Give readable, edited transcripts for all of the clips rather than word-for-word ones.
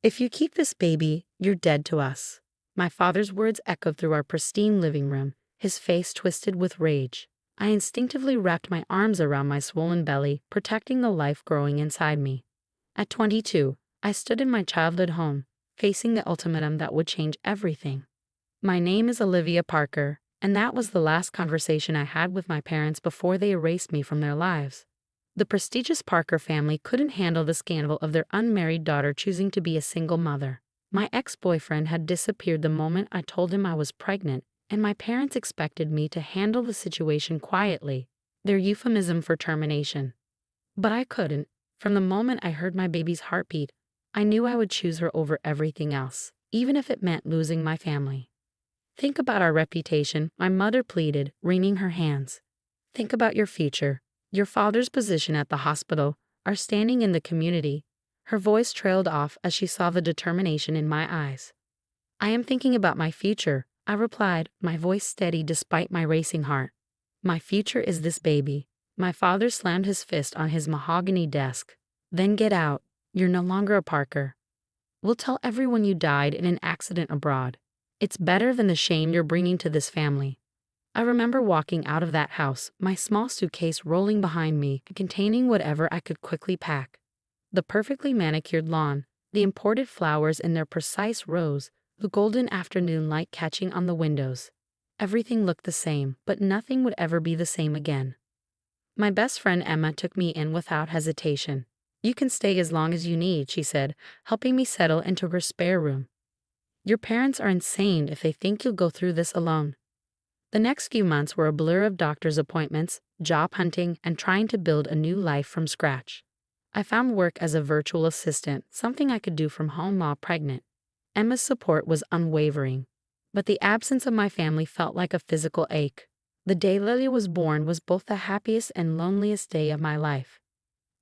"If you keep this baby, you're dead to us." My father's words echoed through our pristine living room, his face twisted with rage. I instinctively wrapped my arms around my swollen belly, protecting the life growing inside me. At 22, I stood in my childhood home, facing the ultimatum that would change everything. "My name is Olivia Parker," and that was the last conversation I had with my parents before they erased me from their lives. The prestigious Parker family couldn't handle the scandal of their unmarried daughter choosing to be a single mother. My ex-boyfriend had disappeared the moment I told him I was pregnant, and my parents expected me to handle the situation quietly, their euphemism for termination. But I couldn't. From the moment I heard my baby's heartbeat, I knew I would choose her over everything else, even if it meant losing my family. "Think about our reputation," my mother pleaded, wringing her hands. "Think about your future, your father's position at the hospital, our standing in the community." Her voice trailed off as she saw the determination in my eyes. "I am thinking about my future," I replied, my voice steady despite my racing heart. "My future is this baby." My father slammed his fist on his mahogany desk. "Then get out. You're no longer a Parker. We'll tell everyone you died in an accident abroad. It's better than the shame you're bringing to this family." I remember walking out of that house, my small suitcase rolling behind me, containing whatever I could quickly pack. The perfectly manicured lawn, the imported flowers in their precise rows, the golden afternoon light catching on the windows. Everything looked the same, but nothing would ever be the same again. My best friend Emma took me in without hesitation. "You can stay as long as you need," she said, helping me settle into her spare room. "Your parents are insane if they think you'll go through this alone." The next few months were a blur of doctor's appointments, job hunting, and trying to build a new life from scratch. I found work as a virtual assistant, something I could do from home while pregnant. Emma's support was unwavering, but the absence of my family felt like a physical ache. The day Lily was born was both the happiest and loneliest day of my life.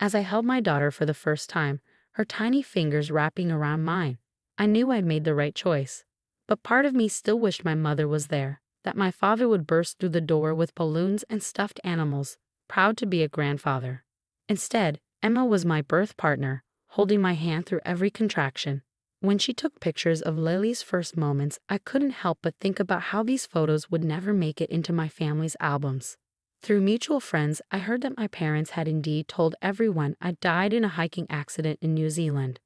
As I held my daughter for the first time, her tiny fingers wrapping around mine, I knew I'd made the right choice. But part of me still wished my mother was there, that my father would burst through the door with balloons and stuffed animals, proud to be a grandfather. Instead, Emma was my birth partner, holding my hand through every contraction. When she took pictures of Lily's first moments, I couldn't help but think about how these photos would never make it into my family's albums. Through mutual friends, I heard that my parents had indeed told everyone I died in a hiking accident in New Zealand.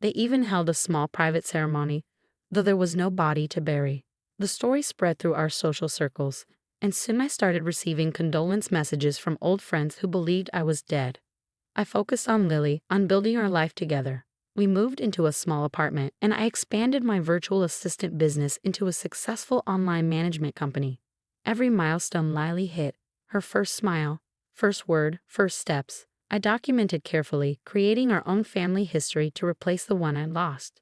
They even held a small private ceremony, though there was no body to bury. The story spread through our social circles, and soon I started receiving condolence messages from old friends who believed I was dead. I focused on Lily, on building our life together. We moved into a small apartment, and I expanded my virtual assistant business into a successful online management company. Every milestone Lily hit, her first smile, first word, first steps, I documented carefully, creating our own family history to replace the one I lost.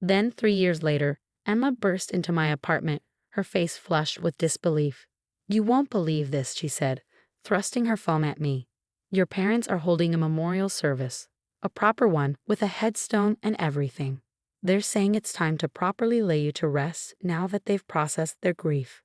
Then, 3 years later, Emma burst into my apartment, her face flushed with disbelief. "You won't believe this," she said, thrusting her phone at me. "Your parents are holding a memorial service. A proper one, with a headstone and everything. They're saying it's time to properly lay you to rest now that they've processed their grief."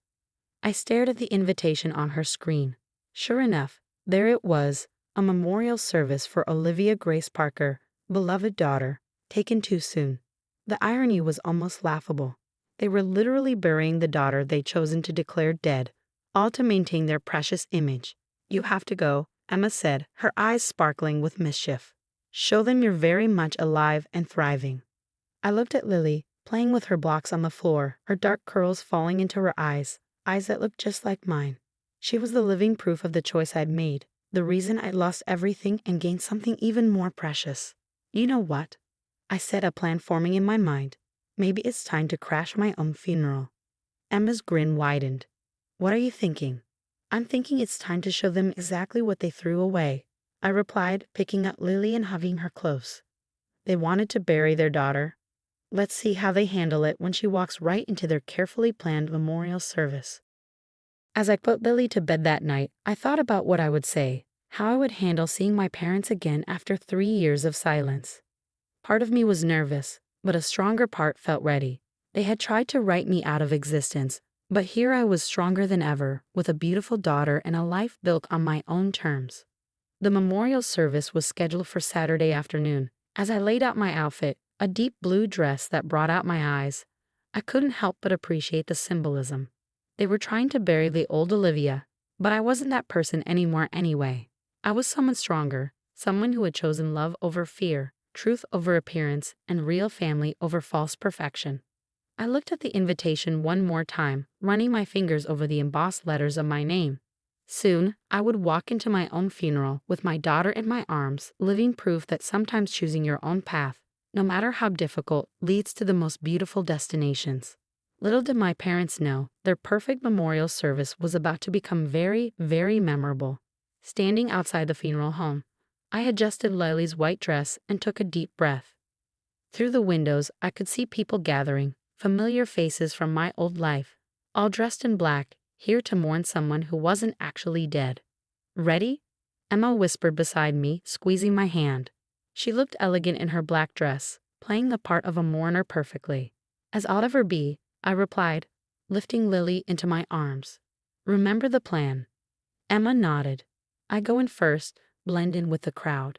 I stared at the invitation on her screen. Sure enough, there it was, a memorial service for Olivia Grace Parker, beloved daughter, taken too soon. The irony was almost laughable. They were literally burying the daughter they'd chosen to declare dead, all to maintain their precious image. "You have to go," Emma said, her eyes sparkling with mischief. "Show them you're very much alive and thriving." I looked at Lily, playing with her blocks on the floor, her dark curls falling into her eyes that looked just like mine. She was the living proof of the choice I'd made, the reason I'd lost everything and gained something even more precious. "You know what?" I said, a plan forming in my mind. "Maybe it's time to crash my own funeral." Emma's grin widened. "What are you thinking?" "I'm thinking it's time to show them exactly what they threw away," I replied, picking up Lily and hugging her close. "They wanted to bury their daughter. Let's see how they handle it when she walks right into their carefully planned memorial service." As I put Lily to bed that night, I thought about what I would say, how I would handle seeing my parents again after 3 years of silence. Part of me was nervous, but a stronger part felt ready. They had tried to write me out of existence, but here I was stronger than ever, with a beautiful daughter and a life built on my own terms. The memorial service was scheduled for Saturday afternoon. As I laid out my outfit, a deep blue dress that brought out my eyes. I couldn't help but appreciate the symbolism. They were trying to bury the old Olivia, but I wasn't that person anymore anyway. I was someone stronger, someone who had chosen love over fear, truth over appearance, and real family over false perfection. I looked at the invitation one more time, running my fingers over the embossed letters of my name. Soon, I would walk into my own funeral with my daughter in my arms, living proof that sometimes choosing your own path, no matter how difficult, leads to the most beautiful destinations. Little did my parents know, their perfect memorial service was about to become very, very memorable. Standing outside the funeral home, I adjusted Lily's white dress and took a deep breath. Through the windows, I could see people gathering, familiar faces from my old life, all dressed in black, here to mourn someone who wasn't actually dead. "Ready?" Emma whispered beside me, squeezing my hand. She looked elegant in her black dress, playing the part of a mourner perfectly. "As I'll ever be," I replied, lifting Lily into my arms. "Remember the plan." Emma nodded. "I go in first, blend in with the crowd.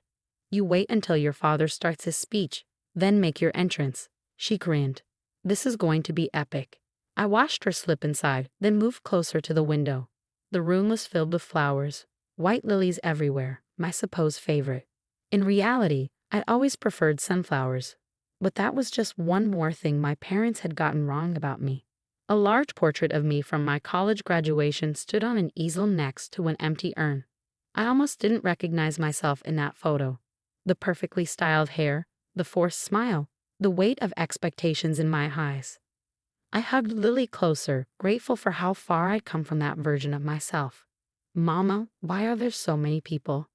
You wait until your father starts his speech, then make your entrance." She grinned. "This is going to be epic." I watched her slip inside, then moved closer to the window. The room was filled with flowers, white lilies everywhere, my supposed favorite. In reality, I'd always preferred sunflowers. But that was just one more thing my parents had gotten wrong about me. A large portrait of me from my college graduation stood on an easel next to an empty urn. I almost didn't recognize myself in that photo. The perfectly styled hair, the forced smile, the weight of expectations in my eyes. I hugged Lily closer, grateful for how far I'd come from that version of myself. "Mama, why are there so many people?"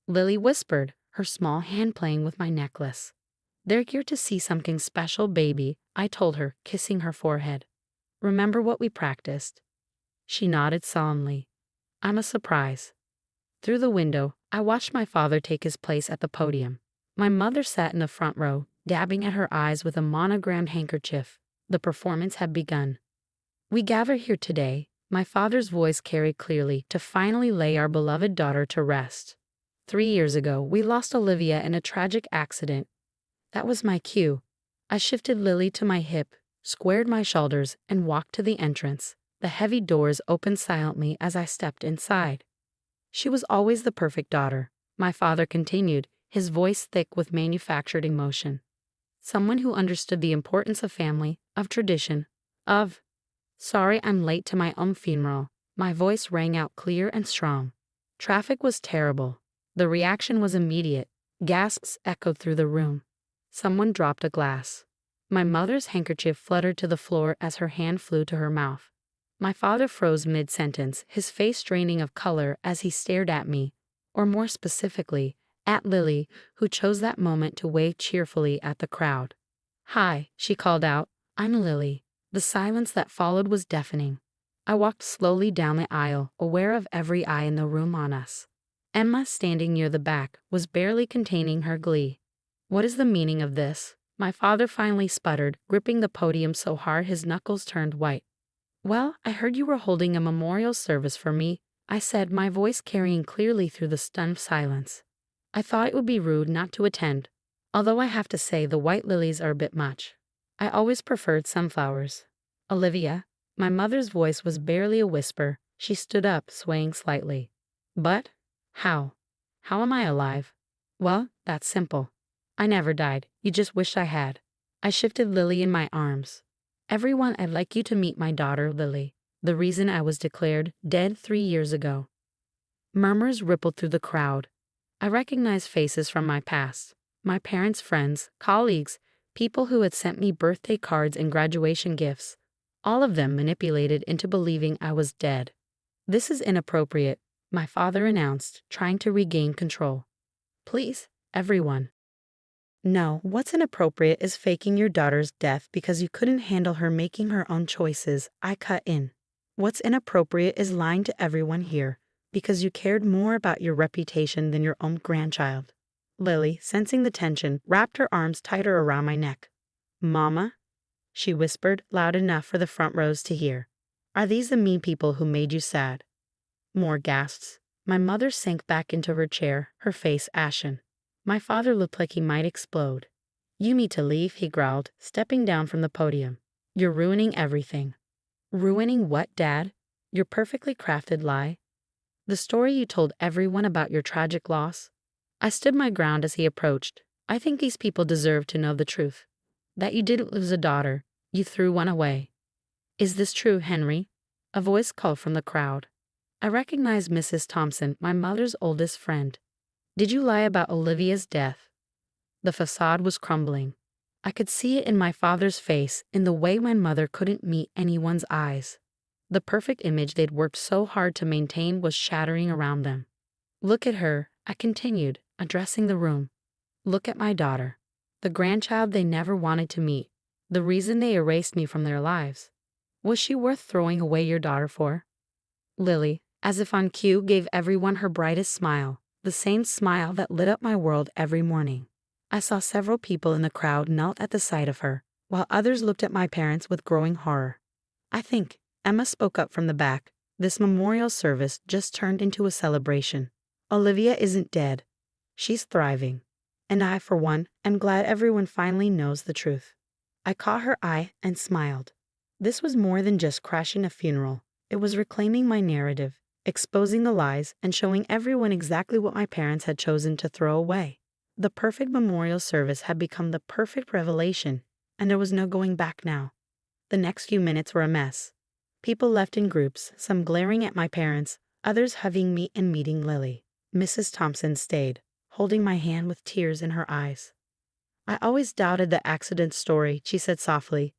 Lily whispered, her small hand playing with my necklace. "They're here to see something special, baby," I told her, kissing her forehead. "Remember what we practiced?" She nodded solemnly. "I'm a surprise." Through the window, I watched my father take his place at the podium. My mother sat in the front row, dabbing at her eyes with a monogrammed handkerchief. The performance had begun. "We gather here today," my father's voice carried clearly, "to finally lay our beloved daughter to rest. 3 years ago, we lost Olivia in a tragic accident. That was my cue. I shifted Lily to my hip, squared my shoulders, and walked to the entrance. The heavy doors opened silently as I stepped inside. She was always the perfect daughter," my father continued, his voice thick with manufactured emotion. "Someone who understood the importance of family, of tradition, of—" "Sorry I'm late to my own funeral." My voice rang out clear and strong. Traffic was terrible. The reaction was immediate. Gasps echoed through the room. Someone dropped a glass. My mother's handkerchief fluttered to the floor as her hand flew to her mouth. My father froze mid-sentence, his face draining of color as he stared at me, or more specifically, at Lily, who chose that moment to wave cheerfully at the crowd. "Hi," she called out. "I'm Lily." The silence that followed was deafening. I walked slowly down the aisle, aware of every eye in the room on us. Emma, standing near the back, was barely containing her glee. "What is the meaning of this?" my father finally sputtered, gripping the podium so hard his knuckles turned white. "Well, I heard you were holding a memorial service for me," I said, my voice carrying clearly through the stunned silence. "I thought it would be rude not to attend, although I have to say the white lilies are a bit much. I always preferred sunflowers." "Olivia," my mother's voice was barely a whisper. She stood up, swaying slightly. "But how? How am I alive?" "Well, that's simple. I never died. You just wish I had." I shifted Lily in my arms. "Everyone, I'd like you to meet my daughter, Lily, the reason I was declared dead 3 years ago." Murmurs rippled through the crowd. I recognized faces from my past. My parents' friends, colleagues, people who had sent me birthday cards and graduation gifts. All of them manipulated into believing I was dead. "This is inappropriate," my father announced, trying to regain control. "Please, everyone." "No, what's inappropriate is faking your daughter's death because you couldn't handle her making her own choices," I cut in. "What's inappropriate is lying to everyone here because you cared more about your reputation than your own grandchild." Lily, sensing the tension, wrapped her arms tighter around my neck. "Mama," she whispered, loud enough for the front rows to hear. "Are these the mean people who made you sad?" More gasps. My mother sank back into her chair, her face ashen. My father looked like he might explode. You need to leave, he growled, stepping down from the podium. You're ruining everything. Ruining what, Dad? Your perfectly crafted lie? The story you told everyone about your tragic loss? I stood my ground as he approached. I think these people deserve to know the truth. That you didn't lose a daughter, you threw one away. Is this true, Henry? A voice called from the crowd. I recognized Mrs. Thompson, my mother's oldest friend. Did you lie about Olivia's death? The facade was crumbling. I could see it in my father's face, in the way my mother couldn't meet anyone's eyes. The perfect image they'd worked so hard to maintain was shattering around them. Look at her, I continued, addressing the room. Look at my daughter. The grandchild they never wanted to meet. The reason they erased me from their lives. Was she worth throwing away your daughter for? Lily, as if on cue, gave everyone her brightest smile, the same smile that lit up my world every morning. I saw several people in the crowd knelt at the sight of her, while others looked at my parents with growing horror. I think, Emma spoke up from the back, this memorial service just turned into a celebration. Olivia isn't dead. She's thriving. And I, for one, am glad everyone finally knows the truth. I caught her eye and smiled. This was more than just crashing a funeral. It was reclaiming my narrative, exposing the lies, and showing everyone exactly what my parents had chosen to throw away. The perfect memorial service had become the perfect revelation, and there was no going back now. The next few minutes were a mess. People left in groups, some glaring at my parents, others hugging me and meeting Lily. Mrs. Thompson stayed, holding my hand with tears in her eyes. I always doubted the accident story, she said softly.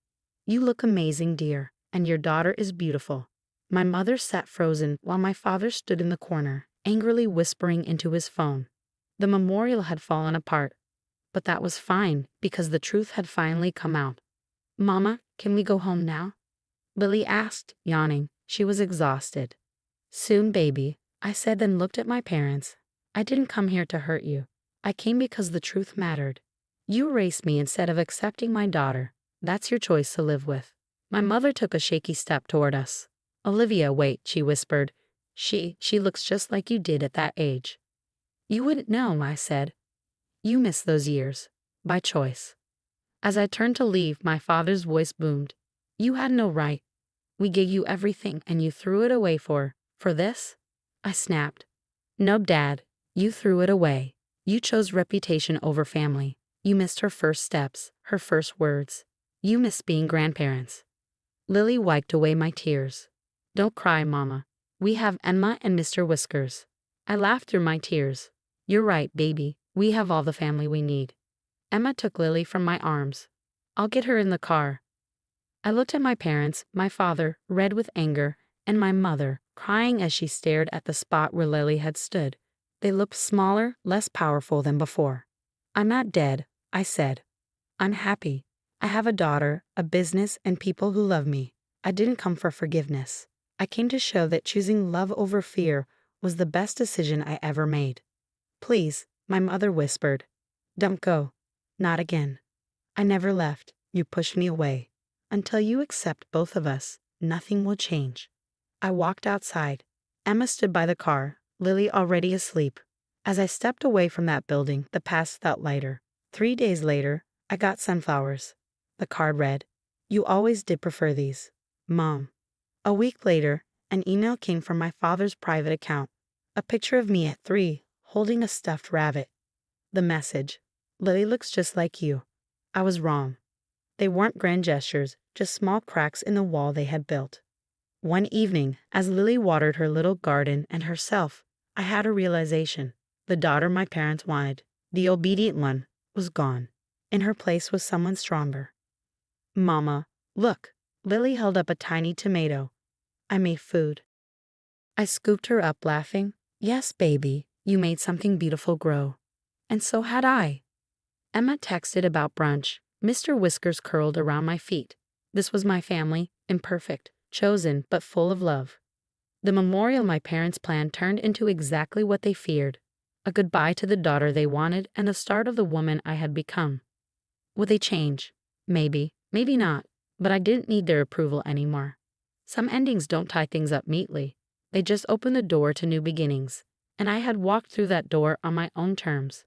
You look amazing, dear, and your daughter is beautiful. My mother sat frozen while my father stood in the corner, angrily whispering into his phone. The memorial had fallen apart, but that was fine because the truth had finally come out. Mama, can we go home now? Lily asked, yawning. She was exhausted. Soon, baby, I said, then looked at my parents. I didn't come here to hurt you. I came because the truth mattered. You erased me instead of accepting my daughter. That's your choice to live with. My mother took a shaky step toward us. Olivia, wait, she whispered. She looks just like you did at that age. You wouldn't know, I said. You missed those years. By choice. As I turned to leave, my father's voice boomed. You had no right. We gave you everything and you threw it away for this? I snapped. No, Dad. You threw it away. You chose reputation over family. You missed her first steps, her first words. You missed being grandparents. Lily wiped away my tears. Don't cry, Mama. We have Emma and Mr. Whiskers. I laughed through my tears. You're right, baby. We have all the family we need. Emma took Lily from my arms. I'll get her in the car. I looked at my parents, my father, red with anger, and my mother, crying as she stared at the spot where Lily had stood. They looked smaller, less powerful than before. I'm not dead, I said. I'm happy. I have a daughter, a business, and people who love me. I didn't come for forgiveness. I came to show that choosing love over fear was the best decision I ever made. Please, my mother whispered. Don't go. Not again. I never left. You pushed me away. Until you accept both of us, nothing will change. I walked outside. Emma stood by the car, Lily already asleep. As I stepped away from that building, the past felt lighter. 3 days later, I got sunflowers. The card read, You always did prefer these. Mom. A week later, an email came from my father's private account. A picture of me at 3, holding a stuffed rabbit. The message, Lily looks just like you. I was wrong. They weren't grand gestures, just small cracks in the wall they had built. One evening, as Lily watered her little garden and herself, I had a realization. The daughter my parents wanted, the obedient one, was gone. In her place was someone stronger. Mama, look. Lily held up a tiny tomato. I made food. I scooped her up, laughing. Yes, baby, you made something beautiful grow. And so had I. Emma texted about brunch. Mr. Whiskers curled around my feet. This was my family, imperfect, chosen, but full of love. The memorial my parents planned turned into exactly what they feared. A goodbye to the daughter they wanted and the start of the woman I had become. Would they change? Maybe, maybe not, but I didn't need their approval anymore. Some endings don't tie things up neatly. They just open the door to new beginnings, and I had walked through that door on my own terms.